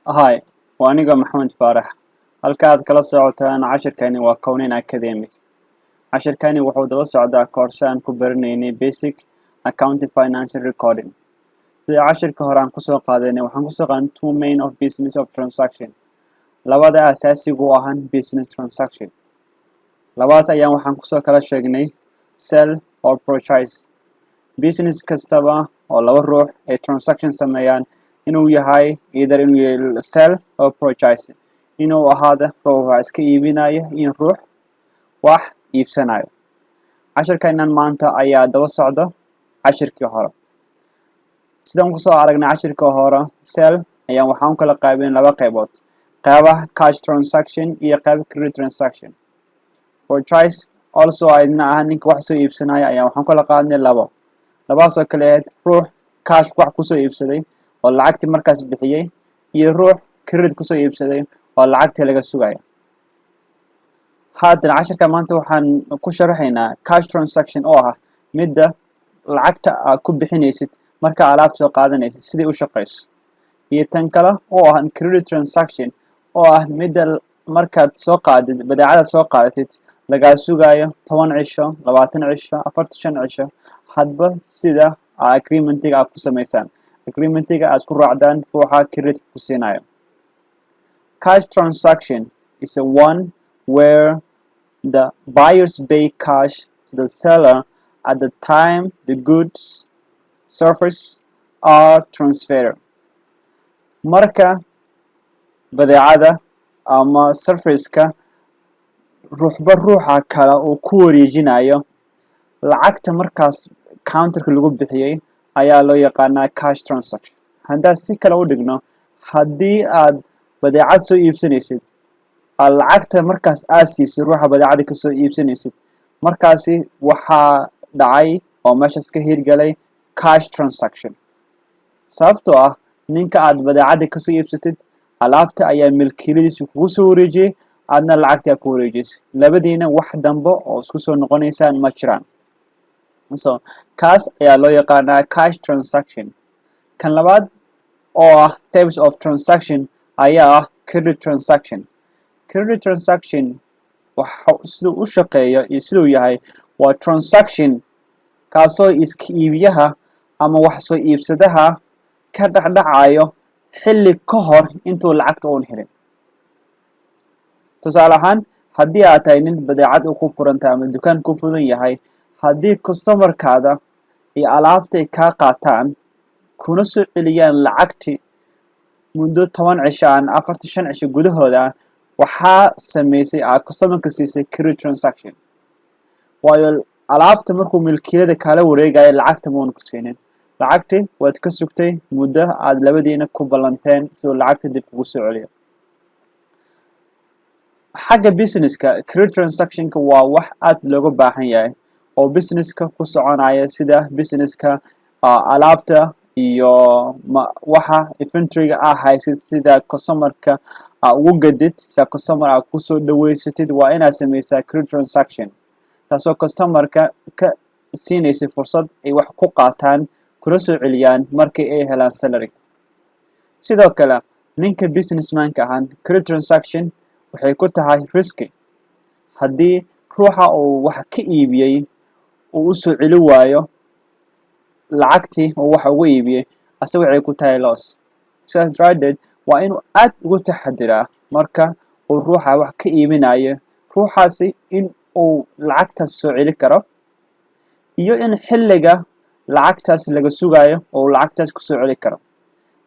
Hi, waa aniga Maxamed Faarax. Halka aad kala socotaan cashirkani waa Kownin Academic. Cashirkani wuxuu daba socdaa koorse aan ku baranaynay Basic Accounting Financial Recording. Sida cashirka hore aan kusoo qaadanay, waxaan kusoo qaadanay two main of business of transaction. Labada asaasiga u ahan business transaction. Labadaas ayaan waxaan kusoo kala sheegnay sell or purchase. Business kastaba oo laba ruux ay transaction sameeyaan inuu yahay either inuu yahay sell or purchase, inuu ahaado ruux wax iska iibinaya in ruux wax iibsanayo. Cashirkeenan maanta ayaa daba socda cashirkii hore. Sidaan kusoo aragnay cashirkii hore, sell ayaan waxaan u kala qaybin laba qaybood, qaybaha cash transaction iyo qayb credit transaction. Purchase also ayadna ahaan ninka wax soo iibsanaya ayaan waxaan kala qaadnay labaas oo kale ahayd ruux cash wax kusoo iibsaday oo lacagtii markaas bixiyay iyo ruux credit kusoo iibsaday oo lacagtii laga sugayo. Haddana cashirka maanta waxaan ku sharaxaynaa cash transaction oo ah midda lacagta aad ku bixinaysid marka alaab soo qaadanaysid sidii u shaqeyso, iyo tan kale oo ah credit transaction oo ah midda markaad soo qaadid badeecada soo qaadatid laga sugayo 10 cisho 20 cisho 45 cisho hadba sida agreementiga aad ku sameysaan, agreementiga aad ku raacdaan ruuxa credit ku siinayo. Cash transaction is a one where the buyers pay cash to the seller at the time the goods service are transferred. Marka badeecada ama serviceka ruuxba ruuxa kale uu ku wareejinayo lacagta markaas counterka lagu bixiyay ayaa loo yaqaanaa cash transaction. Haddaan si kale u dhigno, haddii aad badeecad soo iibsanaysid lacagta markaas aad siisid ruuxa badeecada ka soo iibsanaysid, markaasi waxaa dhacay oo meeshaas ka hirgalay cash transaction. Sababtoo ah ninka aad badeecada ka soo iibsatid alaabta ayaa milkiiladiisa kugu soo wareejiyay, aadna lacagta ku wareejisay, labadiina wax dambe oo isku soo noqonaysaan ma jiraan. So kaas ayaa loo yaqaanaa cash transaction. Kan labaad oo ah types of transaction ayaa ah credit transaction. Credit transaction waxa siduu u shaqeeyo iyo siduu yahay waa transaction kaasoo iska iibiyaha ama wax soo iibsadaha ka dhexdhacayo xilli ka hor intuu lacagta uun helin. Tusaale ahaan, haddii aad tahay nin badeecad ku furantahay ama dukaan ku furan yahay, haddii customerkaada iyo alaabta ay kaa qaataan kuna soo celiyaan lacagtii muddo 10 cisho aan 45 cisho gudahooda, waxaa sameysay customerka siisay credit transaction. Waayo alaabta markuu milkiilada kala wareegayo lacagta ma ku siinin, lacagtii waad ka sugtay muddo aad labadiina ku ballanteen si uu lacagta dib ugu soo celiyo. Xagga businesska, credit transactionka waa wax aad looga baahan yahay oo businesska ku soconaya sida businesska alaabta iyo waxa inventoryga haysid sida customerka ugu gadid, sida customer aad ku soo dhaweysatid waa inaad sameysaa credit transaction. Taasoo customerka ka siinaysa fursad ay wax ku qaataan kuna soo celiyaan markii ay helaan salary. Sidoo kale, ninka businessman-ka ahaan credit transaction waxay ku tahay risky. Haddii ruuxa uu wax ka iibiyay uu u soo celi waayo lacagtii uu wax ugu iibiyay, asaga waxay ku tahay loss. Sidaas daraadeed waa inuu aad ugu taxadiraa marka uu ruuxa wax ka iibinayo ruuxaasi in uu lacagtaas soo celi karo iyo in xilliga lacagtaas laga sugayo oo lacagtaas ku soo celi karo.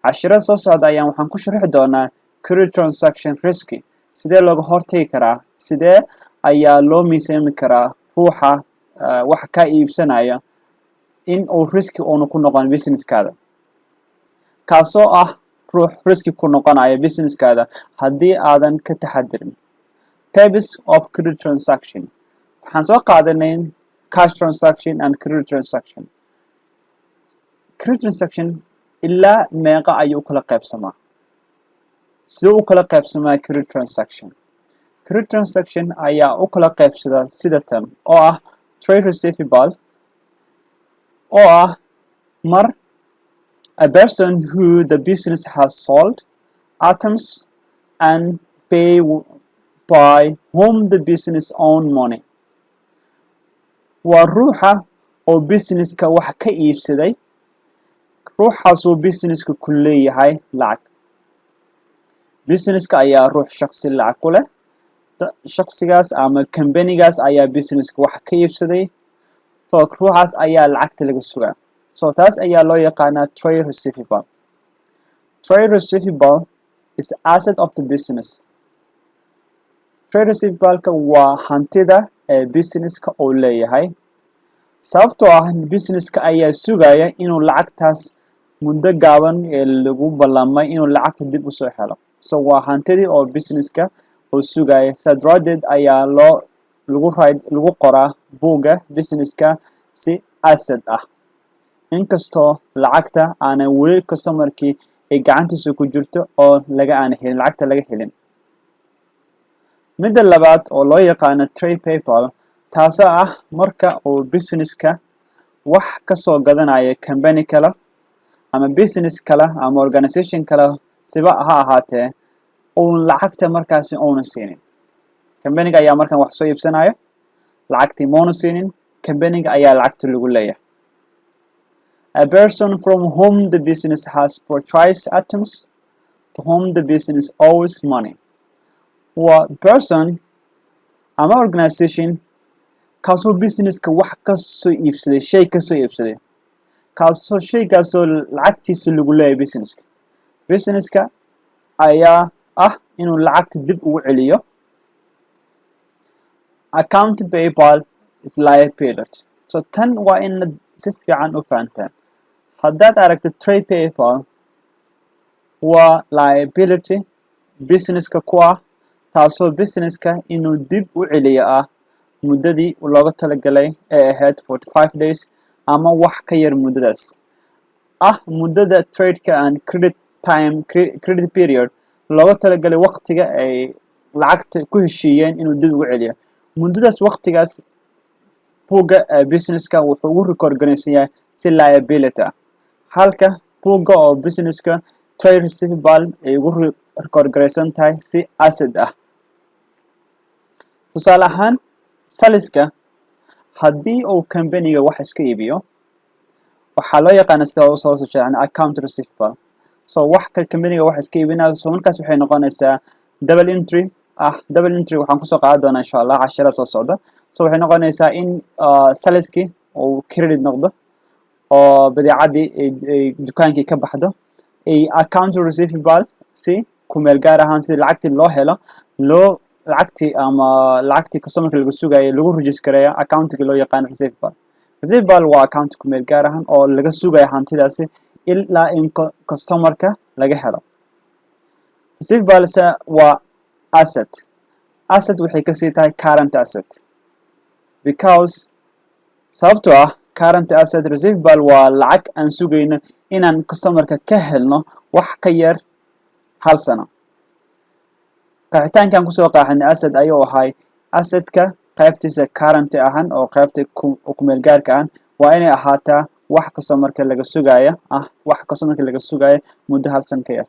Cashirada soo socda ayaan waxaan ku sharaxi doonaa credit transaction risky, sidee looga hortagi karaa, sidee ayaa loo miisaami karaa ruuxa wax ka iibsanaya in uu risky uuna ku noqon businesskaada, kaasoo ah ruux risky ku noqonaya businesskaada haddii aadan ka taxadirin. Types of credit transaction. Waxaan soo qaadanay cash transaction and credit transaction. Credit transaction ilaa meeqa ayuu kala qaybsamaa? Sidee u kala qaybsamaa credit transaction? Credit transaction ayaa u kala qaybsada sida tan oo ah trade receivable oo ah mar a person who the business has sold items and pay by whom the business own money. waa ruuxa oo businesska wax ka iibsaday ruuxaasuu businesska ku leeyahay lacag businesska ayaa ruux shakhsi lacag ku leh shakhsigaas ama companygaas ayaa businesska wax ka iibsaday so ruuxaas ayaa lacagta laga sugaa so taas ayaa loo yaqaanaa trade receivable. Trade receivable is asset of the business. Trade receivable-ka waa hantida ee businesska uu leeyahay sababtoo ah businesska ayaa sugaya inuu lacagtaas muddo gaaban ee lagu ballamay inuu lacagta dib u soo helo so waa hantidii oo businesska uu sugaya sidaa daraadeed ayaa lagu qoraa buugga businesska si asset ah inkastoo lacagta aanay weli customerkii ay gacantiisa ku jirto oo lacagta laga helin. midda labaad oo loo yaqaano trade payable taasoo ah marka uu businesska wax ka soo gadanaya company kale ama business kale ama organization kale siba ha ahaatee uun lacagta markaasi uuna siinin companyga ayaa markan wax soo iibsanaya lacagtii moona siinin companyga ayaa lacagta lagu leeyahay. A person from whom the business has purchased items to whom the business owes money. waa person ama organization kaasoo businesska wax ka soo iibsaday shay ka soo iibsaday kaasoo shaygaasoo lacagtiisa lagu leeyahay businesska ayaa ah inuu lacagta dib ugu celiyo. Account payable is liability so tan waa in si fiican u fahantaan haddaad aragto trade payable waa liability businesska ku ah taasoo businesska inuu dib u celiyo ah muddadii looga talagalay ee ahayd 45 days ama wax ka yar muddadaas ah muddada trade-ka and credit period looga talagalay waqtiga ay lacagta ku heshiiyeen inuu dib ugu celiyo muddadaas waqtigaas buugga businesska wuxuu ugu record garaysan yahay si liability ah halka buugga oo businesska trade receivable ay ugu record garaysan tahay si asset ah. tusaale ahaan saliska haddii uu companyga wax iska iibiyo waxaa loo yaqaana sida soo jeedaan account receivable so wax ka companyga wax iska iibinayo so markaas waxay noqonaysaa double entry waxaan kusoo qaadan doonaa insha Allah cashara soo socda so waxay noqonaysaa in saliski uu credit noqdo oo badeecadii ay dukaankii ka baxdo ay account receivable si ku meel gaar ahaan si lacagtii loo helo lacagtii customerka lagu sugayo lagu registereeyo accountiga loo yaqaan receivable waa account ku meel gaar ahaan oo laga sugayo hantidaasi ilaa in customerka laga helo. Receivable waa asset waxay ka sii tahay current asset because sababtoo ah current asset receivable waa lacag aan sugayno inaan customerka ka helno wax ka yar hal sano qaxitaankan kusoo qaaxin asset ayuu ahay assetka qaybtiisa current ahaan oo qaybta ku meel gaarka ah waa inay ahaataa wax customerka laga sugayo muddo hal san ka yar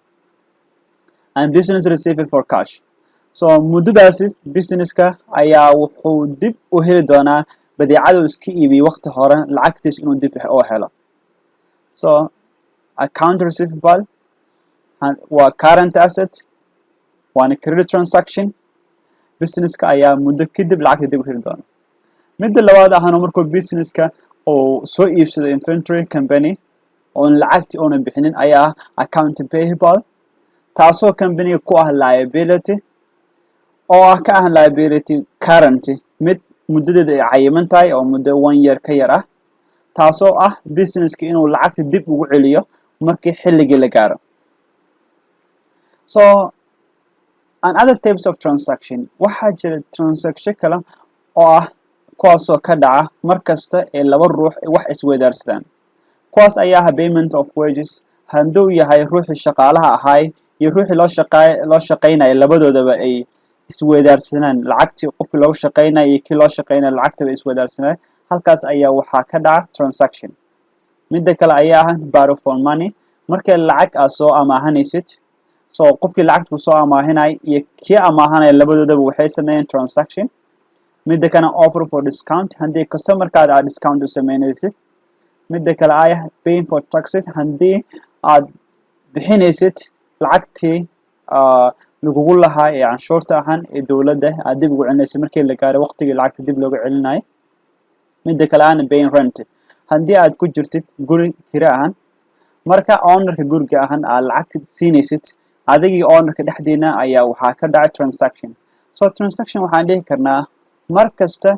and business receivable for cash so muddadaasi businesska ayaa wuxuu dib u heli doonaa badeecada iska iibiyay waqti hore lacagtiisa inuu dib u helo so account receivable waa current asset waana credit transaction businesska ayaa muddo kadib lacagta dib u heli doona. midda labaad ahana markuu businesska oo soo iibsado inventory company oon lacagtii oona bixinin ayaa ah account payable taasoo companyga ku ah liability oo ah ka ah liability current mid muddadeeda ay cayiman tahay oo muddo 1 year ka yar ah taasoo ah businesska inuu lacagta dib ugu celiyo markii xilligii la gaaro. so and other types of transaction waxaa jira transaction kale oo ah kuwaasoo ka dhaca markasta ee laba ruux wax isweydaarsadaan kuwaas ayaa ah payment of wages hadduu yahay ruuxii shaqaalaha ahay iyo ruuxii loo shaqaynaya labadoodaba ay isweydaarsanaan lacagtii qofkii loogu shaqaynaya iyo kii loo shaqaynaya lacagtaba isweydaarsanaan halkaas ayaa waxaa ka dhaca transaction. midda kale ayaa ah borrow for money markay lacag soo amaahanaysid so qofkii lacagta kusoo amaahinay iyo kii amaahanaya labadoodaba waxay sameeyeen transaction. midda kana offer for discount haddii customerkaada aad discount u sameynaysid. midda kale ay paying for taxes haddii aad bixinaysid lacagtii lagugu lahaa ee canshuurta ahaan ee dowladda aad dib ugu celinaysid markii la gaaro waqtigii lacagta dib looga celinayo. midda kale aan paying rent haddii aad ku jirtid guri kira ahaan marka ownerka guriga ahaan aad lacagta siinaysid adigii ownerka dhexdiina ayaa waxaa ka dhacay transaction. so transaction waxaan dhihi karnaa mar kasta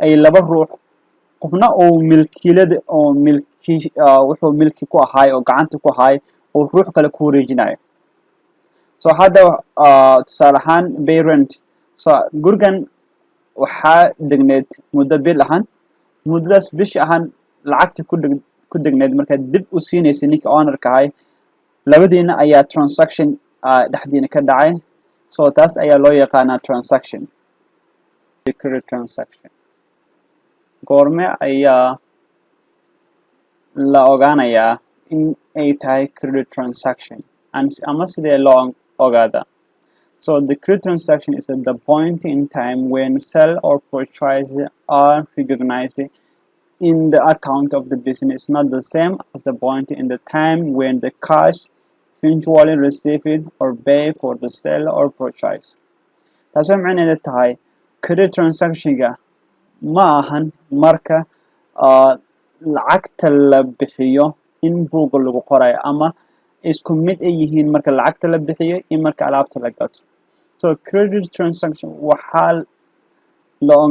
ay laba ruux qofna uu milkiyada oo wuxuu milki ku ahaay oo gacanta ku ahaay oo ruux kale ku wareejinayo. so hadda tusaale ahaan pay rent. so gurigan waxaa degneed muddo bil ahaan muddadaas bish ahaan lacagta ku degneed markaad dib u siinaysa ninka ownerka ahay labadiina ayaa transaction dhexdiina ka dhacay. so taas ayaa loo yaqaanaa transaction. credit transaction goorme ayaa la ogaanayaa in ay tahay credit transaction ama sidee loo ogaadaa. so the credit transaction is at the point in time when sell or purchase are recognized in the account of the business, not the same as the point in the time when the cash eventually received or pay for the sale or purchase. taasoo macnaheedu tahay credit transaction-ga ma ahan marka lacagta la bixiyo in buugga lagu qorayo ama isku mid ay yihiin marka lacagta la bixiyo iyo marka alaabta la gato. so credit transaction waxaa la u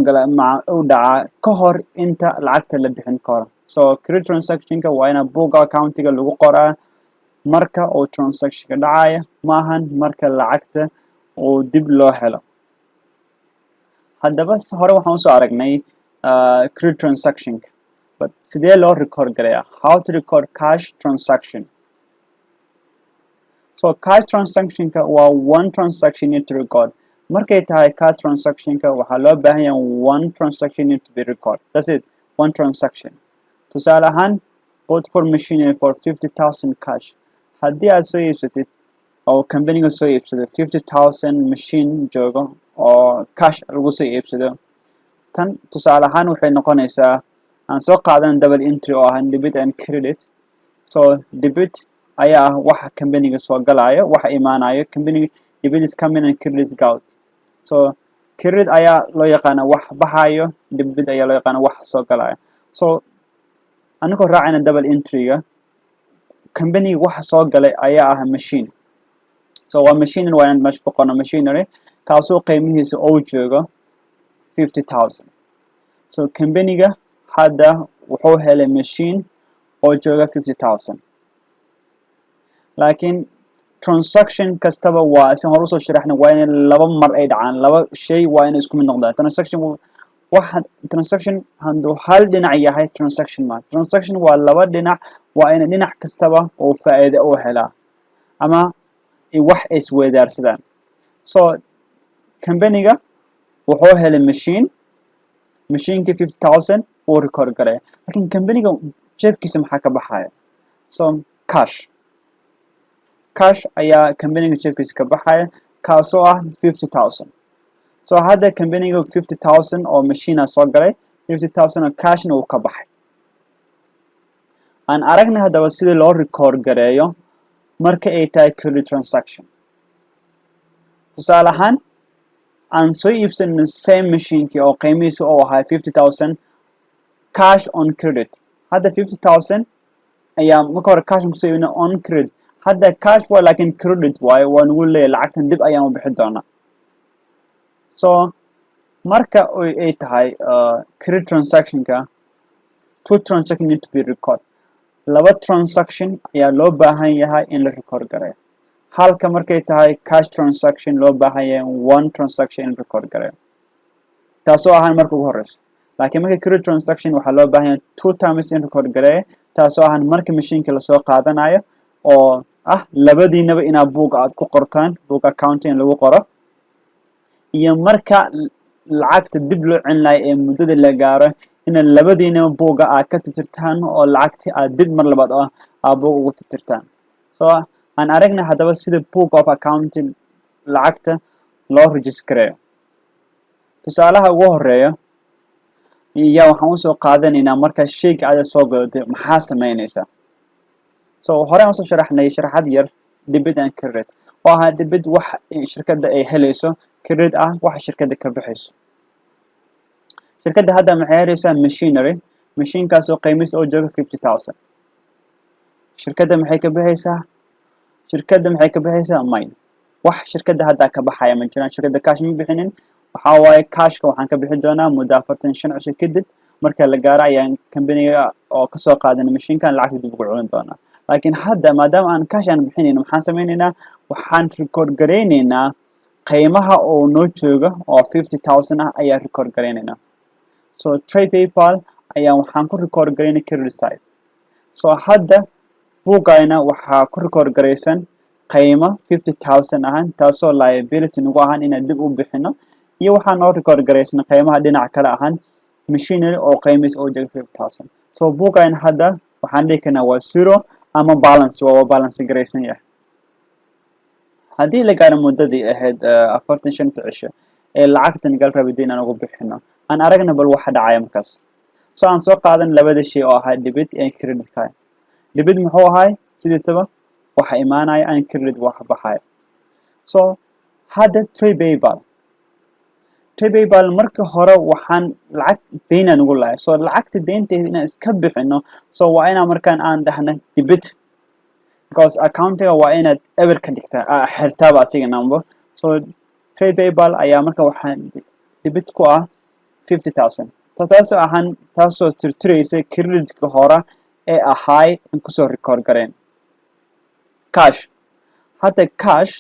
dhacaa ka hor inta lacagta la bixin karo. so credit transaction-ka waa ina buugga accountiga lagu qoraa marka uu transaction-ka dhacaya ma ahan marka lacagta uu dib loo helo. haddaba hore waxaan usoo aragnay credit transaction but sidee loo record garayaa how to record cash transaction. so cash transaction-ka waa one transaction need to record. markay tahay cash transaction-ka waxaa loo baahan yahay one transaction need to be record. that's it, one transaction. tusaale ahaan bought for machinery for 50,000 cash. haddii aad soo iibsatid oo company-ga soo iibsado 50,000 machine joogo oo cash lagu soo iibsado tan tusaale ahaan waxay noqonaysaa aan soo qaadan double entry oo ah debit and credit. so debit ayaa ah waxa company-ga soo galayo waxa imaanayo company debit is coming and credit is out. so credit ayaa loo yaqaana wax baxayo debit ayaa loo yaqaana wax soo galayo. so anigoo raacayna double entry-ga company waxa soo galay ayaa ah machine. so waa machine waa inaan meesha ku qorno machinery kaasoo qiimihiisa uu joogo 50,000. so company-ga hadda wuxuu helay machine oo jooga 50,000 laakiin transaction kastaba waa si hore usoo sharaxna waa in laba mar ay dhacaan laba shay waa in isku mid noqdaan. transaction handuu hal dhinac yahay transaction ma transaction waa laba dhinac waa in dhinac kastaba oo faa'iido u helaa ama wax isweydaarsadaan. so company-ga wuxuu helay machine-kii 50,000 uu record garay laakiin company-ga jeebkiisa maxaa ka baxaya. so cash ayaa company-ga jeebkiisa ka baxaya kaasoo ah 50,000. so hadda company-ga 50,000 oo machine soo galay 50,000 oo cashna uu ka baxay. aan aragnay haddaba sida loo record gareeyo marka ay tahay credit transaction. tusaale ahaan aan soo iibsanay same machine-kii oo qiimihiisa oo ahaa 50,000 cash on credit. hadda 50,000 ayaa marka hore cash ku soo iibinay on credit. hadda cash waa laakiin credit waaye waa nagu leeyahay lacagtan dib ayaan u bixin doonaa. so marka ay tahay credit transaction-ka two transaction need to be record. laba transaction ayaa loo baahan yahay in la record gareeyo halka markay tahay cash transaction loo baahan yahay one transaction in record gareeyo taasoo ahaan marka ugu horeyso. laakiin marka credit transaction waxaa loo baahan yahay two times in record gareeyo taasoo ahaan marka machine-ka lasoo qaadanayo oo ah labadiinaba inaa buug aad ku qortaan buug accounting lagu qoro iyo marka lacagta dib loo celinayo ee muddada la gaaro in labadiinaba buugga aad ka tirtirtaan oo lacagtii aad dib mar labaad buug ugu tirtirtaan. so aan aragna haddaba sida book of accounting lacagta loo registereeyo. tusaalaha ugu horeeya iyo waxaan usoo qaadanaynaa marka shayga aad soo gadatay maxaa samaynaysaa. so hore aan soo sharaxnay sharaxad yar debit and credit oo ah debit wax shirkadda ay helayso, credit ah wax shirkadda ka baxayso. shirkadda hadda maxay helaysaa machinery, mashiinkaas oo qiimihiisa oo jooga 50,000. shirkadda maxay ka baxaysaa may wax shirkadda hadda ka baxaya ma jiraan. shirkadda cash ma bixinin, waxaa waaye cashka waxaan ka bixi doonaa muddo 45 cisho kadib marka la gaaro ayaan company-ga oo ka soo qaadanay mashiinkan lacagta dib ugu celin doonaa. laakiin hadda maadaama aan cash aan bixinin maxaan sameynaynaa, waxaan record gareynaynaa qiimaha oo noo jooga oo 50,000 ah ayaa record gareynaynaa. so trade PayPal ayaa waxaan ku record gareynay credit side. so hadda buugayna waxaa ku record gareysan qiimo 50,000 ahaan taasoo liability nagu ahaan inaan dib u bixino, iyo waxaan noo record gareysan qiimaha dhinaca kale ahaan machinery oo qiimihiisa oo jooga 50,000. so buugayna hadda waxaan dhihi karnaa waa zero ama balance, waa balance gareysan yahay. haddii la gaaro muddadii ahayd 45 cisho ee lacagtan gal rabay inaan ugu bixino, aan aragna bal waxa dhacaya markaas. so aan soo qaadan labada shay oo ahaa debit iyo credit card. debit muxuu ahay sidiisaba waxa imaanaya aan credit waxa baxaya. so hadda trade PayPal marka hore waxaan lacag deyn aan ugu lahay, so lacagta deynteeda inaan iska bixino, so waa inaan markaan aan dhahna debit because accountiga waa inaad ever ka dhigtaa xirtaaba asiga number. so trade PayPal ayaa marka waxaan debit ku ah 50,000. taasoo tirtiraysa creditka hore ee ahaay in kusoo record gareen. hadda cash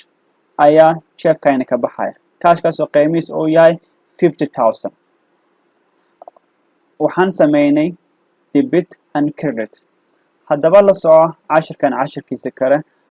ayaa checkayna ka baxaya, cashkaasoo qiimihiisa oo yahay 50,000. waxaan sameynay debit and credit. haddaba la soco cashirkan cashirkiisa kale